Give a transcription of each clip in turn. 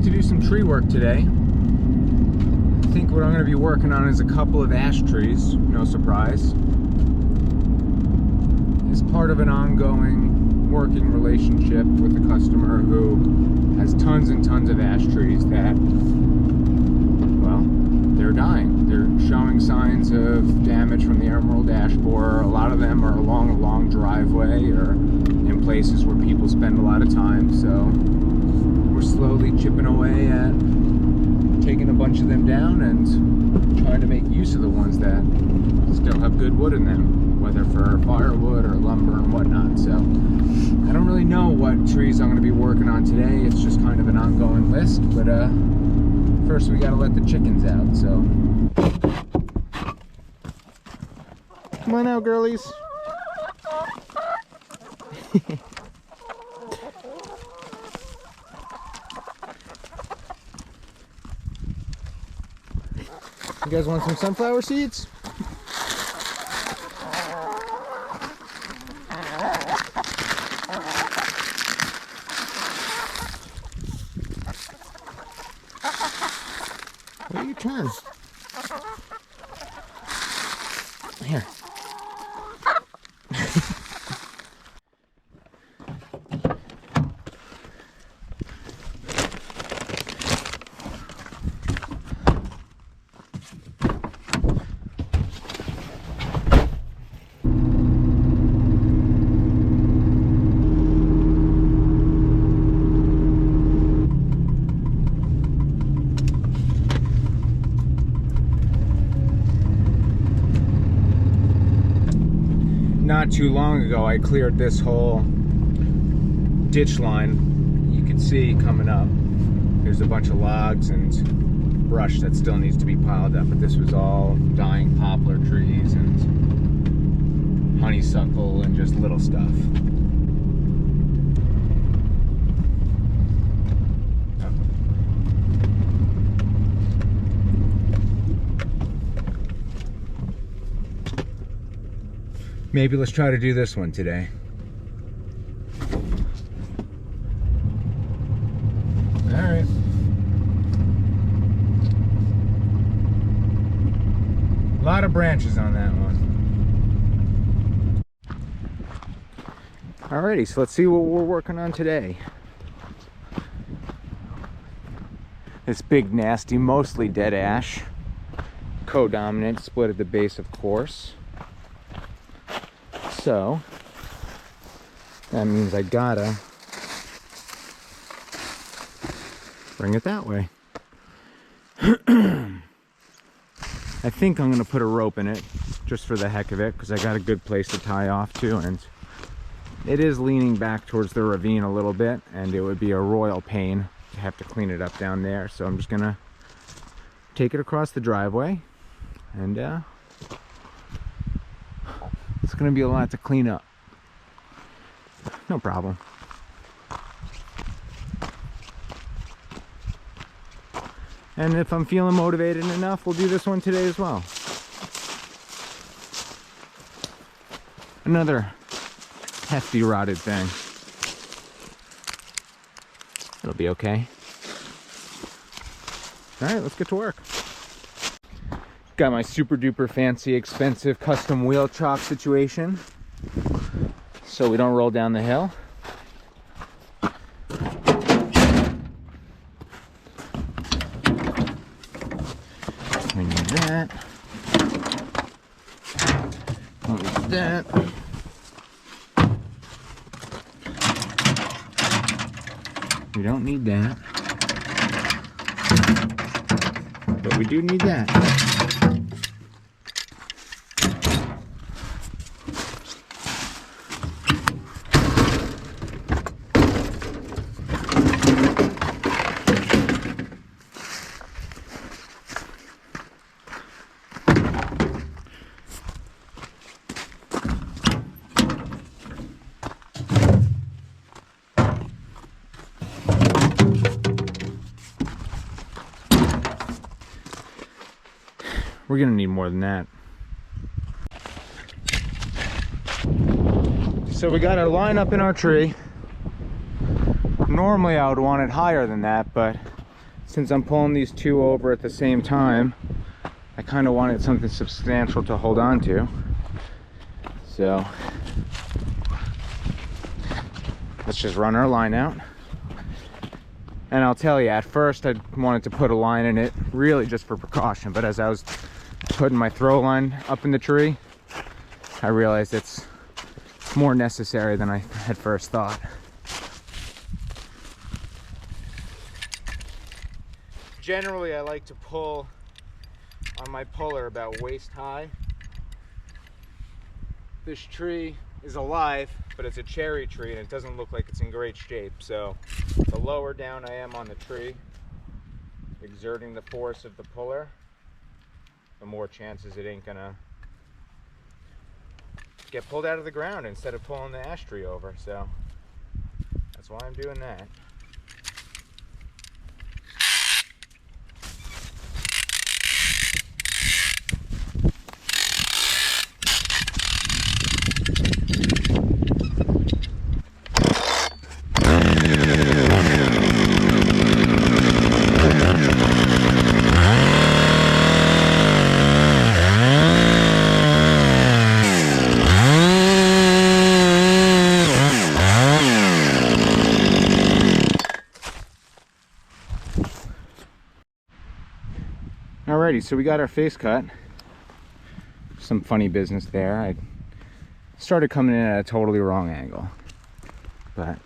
off to do some tree work today. I think what I'm going to be working on is a couple of ash trees, no surprise. It's part of an ongoing working relationship with a customer who has tons and tons of ash trees that, well, they're dying. They're showing signs of damage from the emerald ash borer. A lot of them are along a long driveway or in places where people spend a lot of time, so we're slowly chipping away at taking a bunch of them down and trying to make use of the ones that still have good wood in them, whether for firewood or lumber and whatnot. So I don't really know what trees I'm going to be working on today. It's just kind of an ongoing list, but first we got to let the chickens out. So come on out, girlies. You guys want some sunflower seeds? Where do you turn? Here. Not too long ago, I cleared this whole ditch line. You can see coming up, there's a bunch of logs and brush that still needs to be piled up, but this was all dying poplar trees and honeysuckle and just little stuff. Maybe let's try to do this one today. All right. A lot of branches on that one. Alrighty, so let's see what we're working on today. This big, nasty, mostly dead ash. Codominant, split at the base, of course. So that means I gotta bring it that way. I think I'm gonna put a rope in it just for the heck of it, because I got a good place to tie off to, and it is leaning back towards the ravine a little bit, and it would be a royal pain to have to clean it up down there. So I'm just gonna take it across the driveway, and it's gonna be a lot to clean up. No problem. And if I'm feeling motivated enough, we'll do this one today as well. Another hefty rotted thing. It'll be okay. All right, let's get to work. Got my super duper fancy expensive custom wheel chalk situation so we don't roll down the hill. We need that. We need that. We don't need that, but we do need that. We're gonna need more than that. So we got our line up in our tree. Normally I would want it higher than that, but since I'm pulling these two over at the same time, I kind of wanted something substantial to hold on to. So let's just run our line out. And I'll tell you, at first I wanted to put a line in it, really just for precaution, but as I was putting my throw line up in the tree, I realized it's more necessary than I had first thought. Generally, I like to pull on my puller about waist high. This tree is alive, but it's a cherry tree and it doesn't look like it's in great shape. So the lower down I am on the tree, exerting the force of the puller, the more chances it ain't gonna get pulled out of the ground instead of pulling the ash tree over. So that's why I'm doing that. Alrighty, so we got our face cut. Some funny business there. I started coming in at a totally wrong angle, but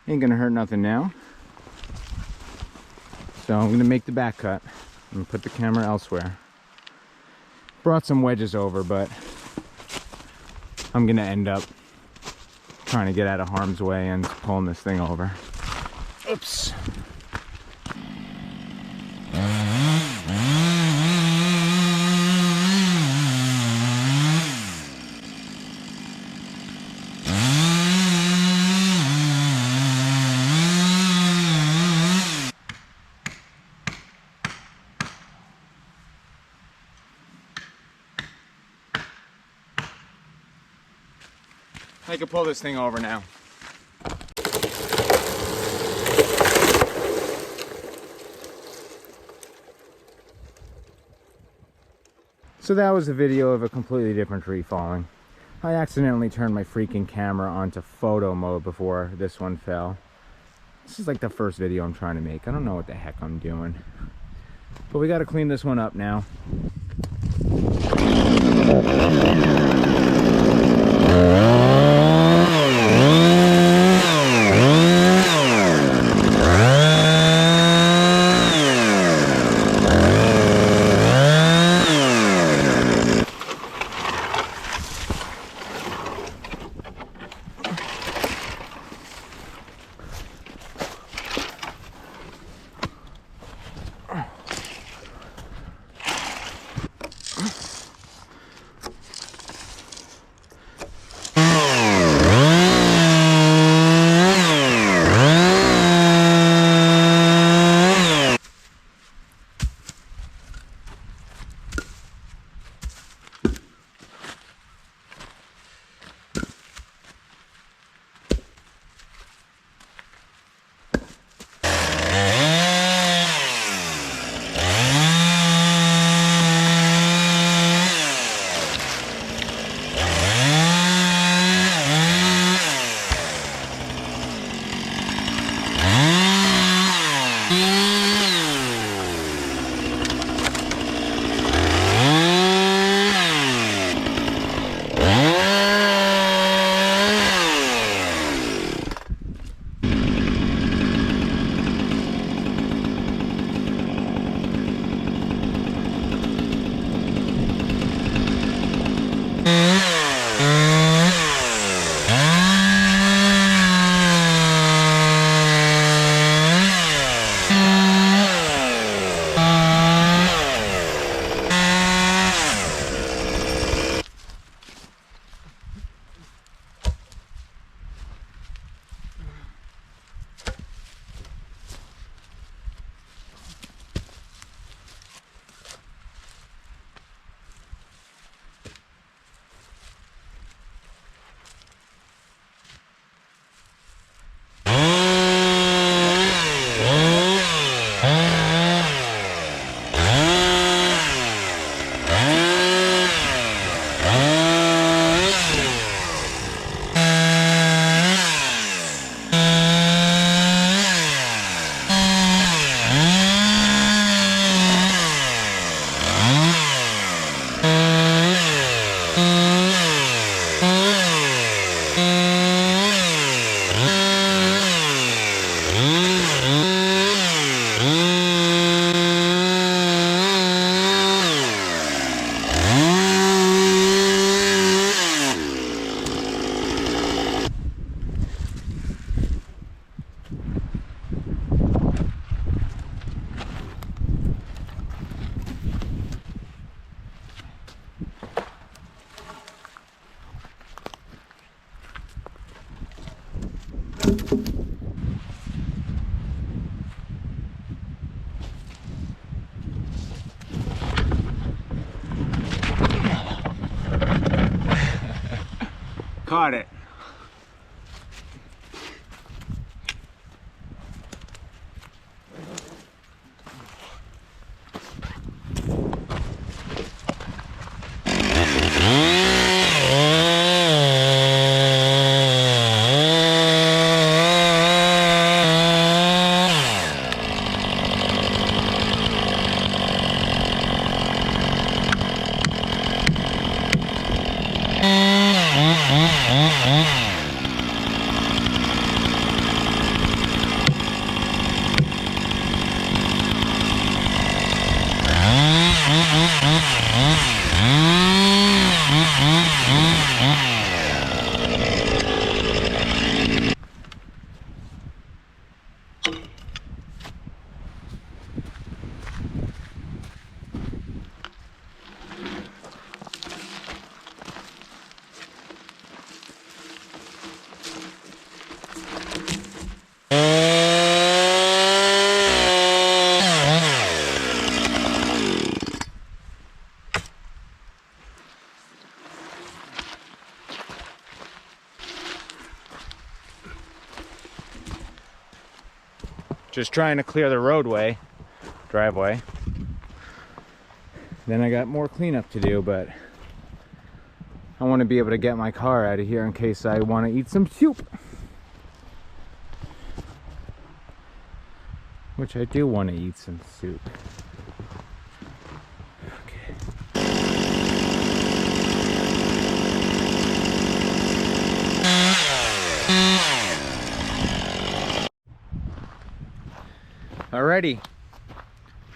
ain't gonna hurt nothing now. So I'm gonna make the back cut and put the camera elsewhere. Brought some wedges over, but I'm gonna end up trying to get out of harm's way and pulling this thing over. Oops. I can pull this thing over now. So that was a video of a completely different tree falling. I accidentally turned my freaking camera onto photo mode before this one fell. This is like the first video I'm trying to make. I don't know what the heck I'm doing. But we got to clean this one up now. Caught it. Just trying to clear the driveway. Then I got more cleanup to do, but I want to be able to get my car out of here in case I want to eat some soup. Which I do want to eat some soup. Alrighty,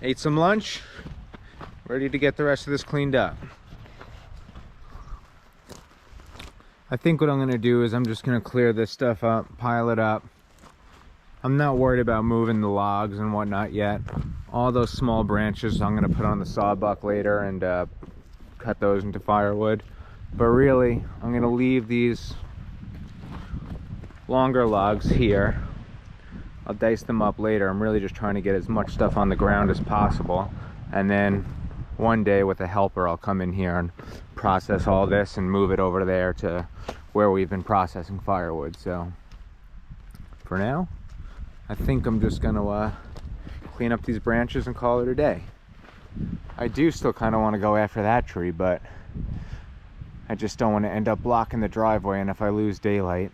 ate some lunch, ready to get the rest of this cleaned up. I think what I'm going to do is I'm just going to clear this stuff up, pile it up. I'm not worried about moving the logs and whatnot yet. All those small branches I'm going to put on the sawbuck later and cut those into firewood. But really, I'm going to leave these longer logs here. I'll dice them up later. I'm really just trying to get as much stuff on the ground as possible. And then one day with a helper, I'll come in here and process all this and move it over there to where we've been processing firewood. So for now, I think I'm just gonna clean up these branches and call it a day. I do still kind of want to go after that tree, but I just don't want to end up blocking the driveway, and if I lose daylight,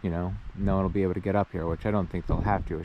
you know, no one will be able to get up here, which I don't think they'll have to.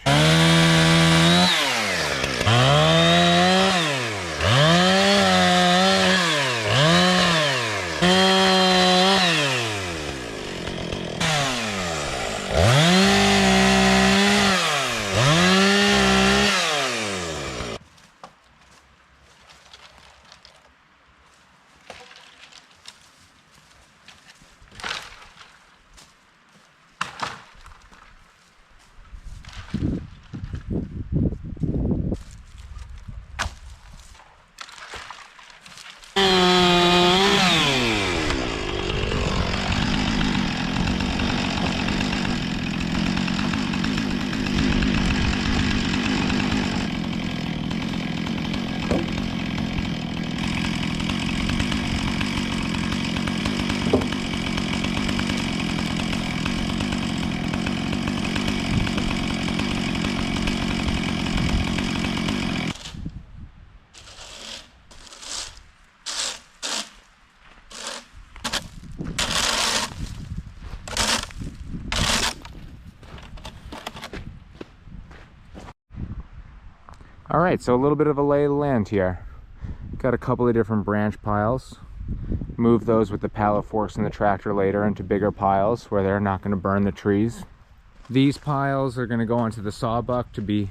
All right, so a little bit of a lay of the land here. Got a couple of different branch piles. Move those with the pallet forks and the tractor later into bigger piles where they're not going to burn the trees. These piles are going to go onto the sawbuck to be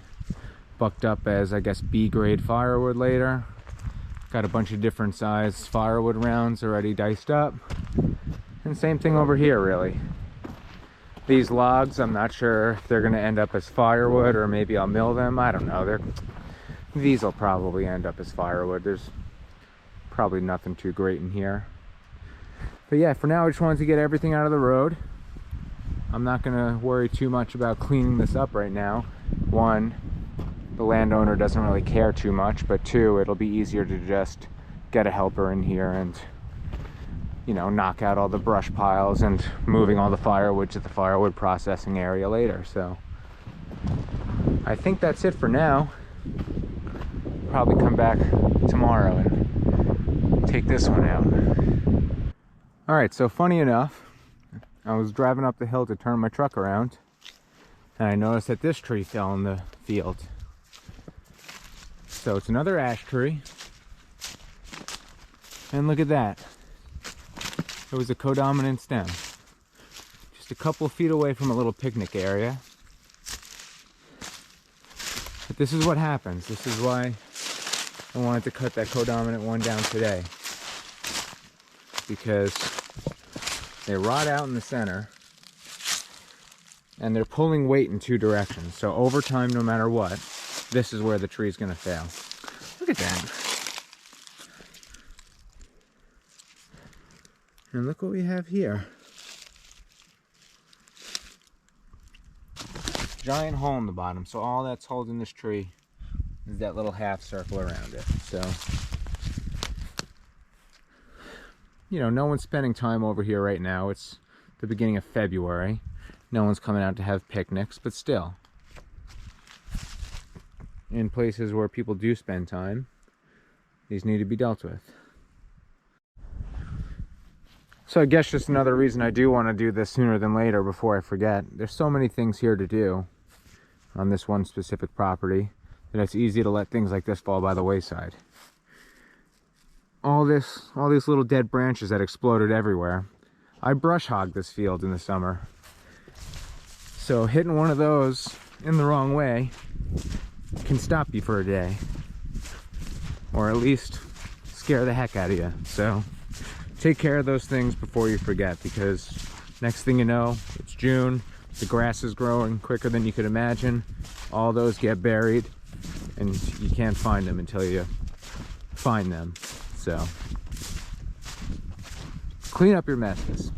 bucked up as, I guess, B-grade firewood later. Got a bunch of different size firewood rounds already diced up. And same thing over here, really. These logs, I'm not sure if they're going to end up as firewood or maybe I'll mill them. I don't know. These will probably end up as firewood. There's probably nothing too great in here. But yeah, for now I just wanted to get everything out of the road. I'm not going to worry too much about cleaning this up right now. One, the landowner doesn't really care too much, but two, it'll be easier to just get a helper in here and, you know, knock out all the brush piles and moving all the firewood to the firewood processing area later. So I think that's it for now. Probably come back tomorrow and take this one out. All right, so funny enough, I was driving up the hill to turn my truck around and I noticed that this tree fell in the field. So it's another ash tree, and look at that. It was a codominant stem, just a couple of feet away from a little picnic area. But this is what happens. This is why I wanted to cut that codominant one down today, because they rot out in the center and they're pulling weight in two directions. So over time, no matter what, this is where the tree is going to fail. Look at that. And look what we have here. Giant hole in the bottom. So all that's holding this tree is that little half circle around it. So, you know, no one's spending time over here right now. It's the beginning of February. No one's coming out to have picnics, but still, in places where people do spend time, these need to be dealt with. So I guess just another reason I do want to do this sooner than later before I forget. There's so many things here to do on this one specific property that it's easy to let things like this fall by the wayside. All these little dead branches that exploded everywhere. I brush hog this field in the summer. So hitting one of those in the wrong way can stop you for a day, or at least scare the heck out of you. So take care of those things before you forget, because next thing you know, it's June, the grass is growing quicker than you could imagine, all those get buried and you can't find them until you find them. So clean up your messes.